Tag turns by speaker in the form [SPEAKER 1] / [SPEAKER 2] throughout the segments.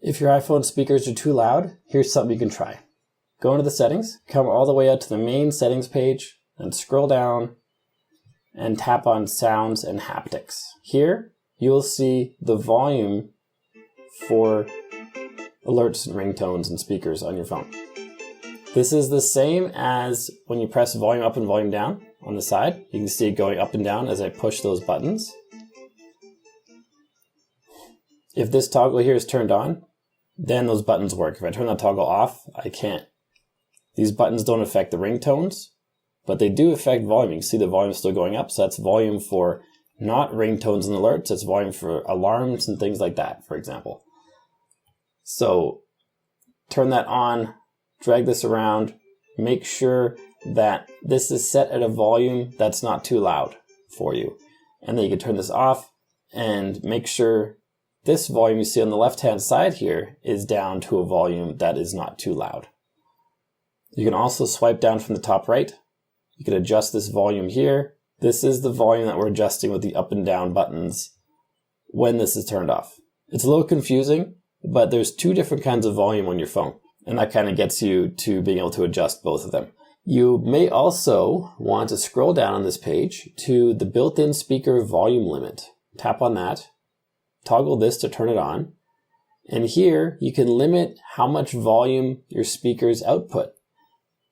[SPEAKER 1] If your iPhone speakers are too loud, here's something you can try. Go into the settings, come all the way out to the main settings page, and scroll down and tap on Sounds and Haptics. Here, you'll see the volume for alerts and ringtones and speakers on your phone. This is the same as when you press volume up and volume down on the side. You can see it going up and down as I push those buttons. If this toggle here is turned on, then those buttons work. If I turn that toggle off, I can't. These buttons don't affect the ringtones, but they do affect volume. You can see the volume still going up, so that's volume for not ringtones and alerts, that's volume for alarms and things like that, for example. So turn that on, drag this around, make sure that this is set at a volume that's not too loud for you. And then you can turn this off and make sure this volume you see on the left-hand side here is down to a volume that is not too loud. You can also swipe down from the top right. You can adjust this volume here. This is the volume that we're adjusting with the up and down buttons when this is turned off. It's a little confusing, but there's two different kinds of volume on your phone, and that kind of gets you to being able to adjust both of them. You may also want to scroll down on this page to the built-in speaker volume limit. Tap on that. Toggle this to turn it on, and here you can limit how much volume your speakers output.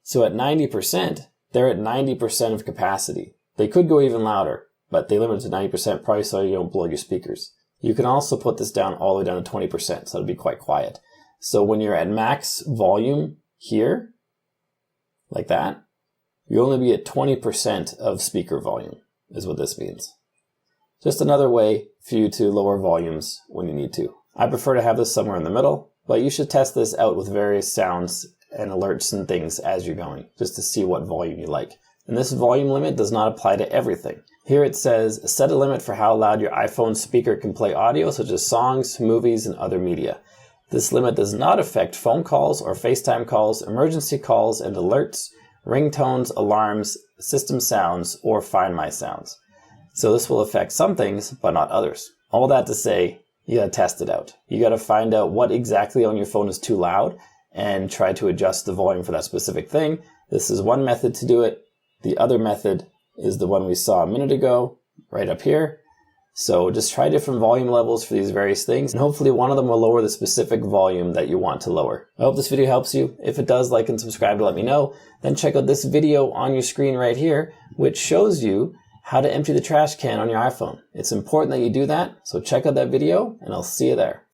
[SPEAKER 1] So at 90%, they're at 90% of capacity. They could go even louder, but they limit it to 90% probably so you don't blow your speakers. You can also put this down all the way down to 20%, so it'll be quite quiet. So when you're at max volume here, like that, you only be at 20% of speaker volume, is what this means. Just another way for you to lower volumes when you need to. I prefer to have this somewhere in the middle, but you should test this out with various sounds and alerts and things as you're going, just to see what volume you like. And this volume limit does not apply to everything. Here it says, set a limit for how loud your iPhone speaker can play audio, such as songs, movies, and other media. This limit does not affect phone calls or FaceTime calls, emergency calls and alerts, ringtones, alarms, system sounds, or Find My sounds. So this will affect some things, but not others. All that to say, you gotta test it out. You gotta find out what exactly on your phone is too loud and try to adjust the volume for that specific thing. This is one method to do it. The other method is the one we saw a minute ago, right up here. So just try different volume levels for these various things, and hopefully one of them will lower the specific volume that you want to lower. I hope this video helps you. If it does, like and subscribe to let me know. Then check out this video on your screen right here, which shows you how to empty the trash can on your iPhone. It's important that you do that, so check out that video, and I'll see you there.